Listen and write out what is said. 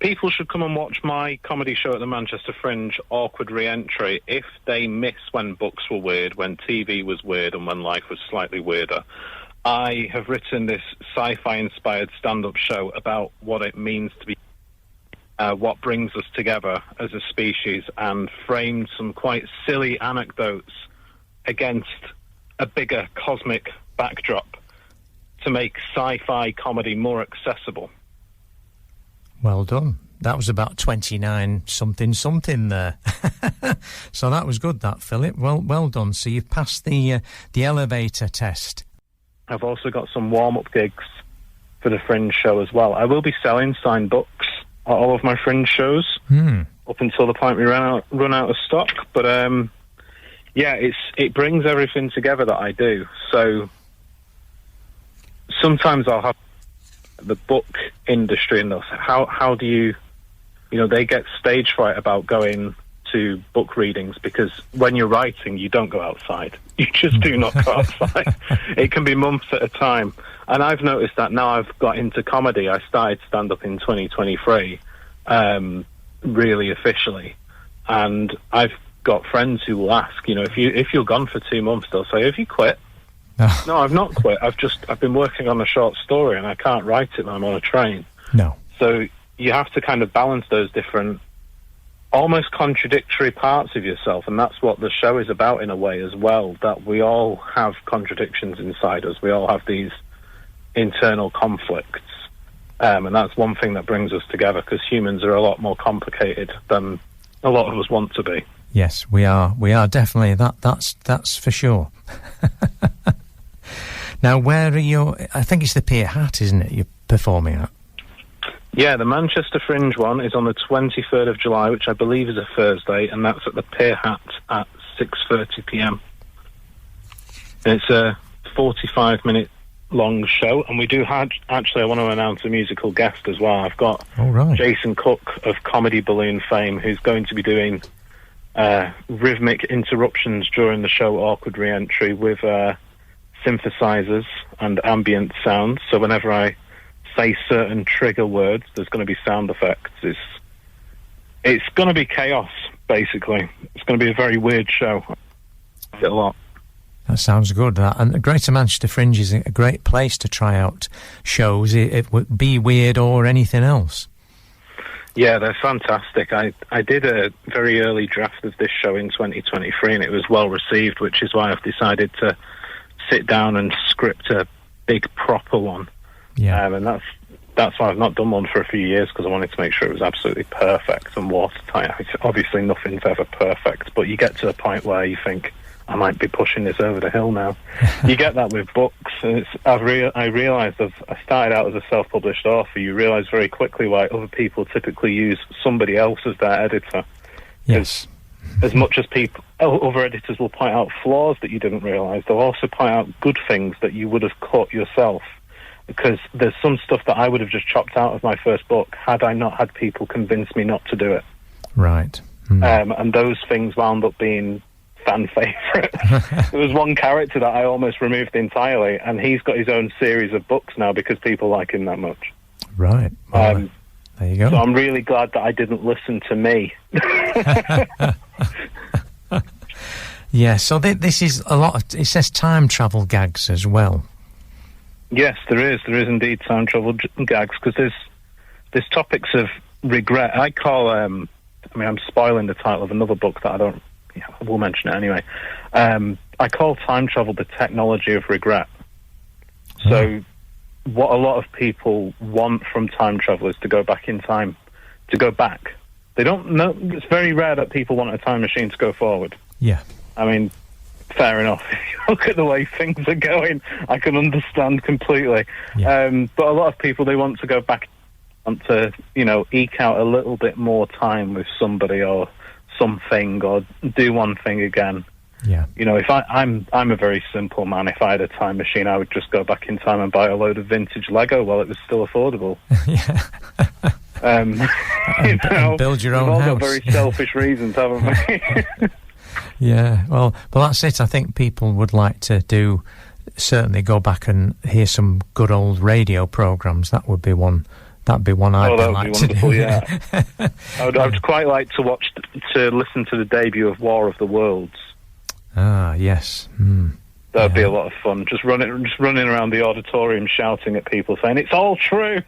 People should come and watch my comedy show at the Manchester Fringe, Awkward Re-Entry, if they miss when books were weird, when TV was weird, and when life was slightly weirder. I have written this sci-fi-inspired stand-up show about what it means to be, what brings us together as a species, and framed some quite silly anecdotes against a bigger cosmic backdrop to make sci-fi comedy more accessible. Well done. That was about 29 something there. So that was good, that, Philip. Well done. So you've passed the elevator test. I've also got some warm-up gigs for the Fringe show as well. I will be selling signed books at all of my Fringe shows up until the point we run out of stock. But it brings everything together that I do. So sometimes I'll have the book industry and they'll say, how do you they get stage fright about going to book readings, because when you're writing you don't go outside. You just do not go outside. It can be months at a time. And I've noticed that now I've got into comedy. I started stand-up in 2023 really officially, and I've got friends who will ask, if you're gone for 2 months, they'll say, have you quit? No, I've not quit. I've been working on a short story and I can't write it when I'm on a train. No. So you have to kind of balance those different, almost contradictory parts of yourself, and that's what the show is about in a way as well, that we all have contradictions inside us. We all have these internal conflicts, and that's one thing that brings us together, because humans are a lot more complicated than a lot of us want to be. Yes, we are definitely. That's for sure. Now, where are you? I think it's the Pier Hat, isn't it, you're performing at? Yeah, the Manchester Fringe one is on the 23rd of July, which I believe is a Thursday, and that's at the Pier Hat at 6:30pm. And it's a 45-minute long show, and we do have, actually, I want to announce a musical guest as well. I've got Jason Cook of Comedy Balloon fame, who's going to be doing rhythmic interruptions during the show Awkward Re-Entry with synthesizers and ambient sounds. So whenever I say certain trigger words, there's going to be sound effects. It's going to be chaos, basically. It's going to be a very weird show. I like it a lot. That sounds good. And the Greater Manchester Fringe is a great place to try out shows. It would be weird or anything else. Yeah, they're fantastic. I did a very early draft of this show in 2023, and it was well received, which is why I've decided to sit down and script a big proper one. Yeah, and that's why I've not done one for a few years, because I wanted to make sure it was absolutely perfect and watertight. Obviously, nothing's ever perfect, but you get to a point where you think, I might be pushing this over the hill now. You get that with books. And I realised I started out as a self-published author. You realise very quickly why other people typically use somebody else as their editor. Yes. As much as other editors will point out flaws that you didn't realise, they'll also point out good things that you would have caught yourself. Because there's some stuff that I would have just chopped out of my first book had I not had people convince me not to do it. Right. And those things wound up being fan favourite. There was one character that I almost removed entirely, and he's got his own series of books now because people like him that much. Right. Well, there you go. So I'm really glad that I didn't listen to me. Yeah, so this is a lot of, it says time travel gags as well. Yes, there is indeed time travel gags, because there's topics of regret. I call, I'm spoiling the title of another book that I will mention it anyway. I call time travel the technology of regret. So what a lot of people want from time travel is to go back in time, to go back. They don't know. It's very rare that people want a time machine to go forward. Yeah. I mean, fair enough. If you look at the way things are going, I can understand completely. Yeah. But a lot of people, they want to go back, want to, eke out a little bit more time with somebody or something, or do one thing again. Yeah. If I'm a very simple man. If I had a time machine, I would just go back in time and buy a load of vintage Lego while it was still affordable. Yeah. And build your own house. We've all got very selfish reasons, haven't we? Yeah, well, that's it. I think people would like to certainly go back and hear some good old radio programmes. That would be one That'd be one I'd that would like be wonderful, to do. yeah. I'd quite like to listen to the debut of War of the Worlds. Ah, yes. That'd be a lot of fun. Just running around the auditorium shouting at people saying, "It's all true!"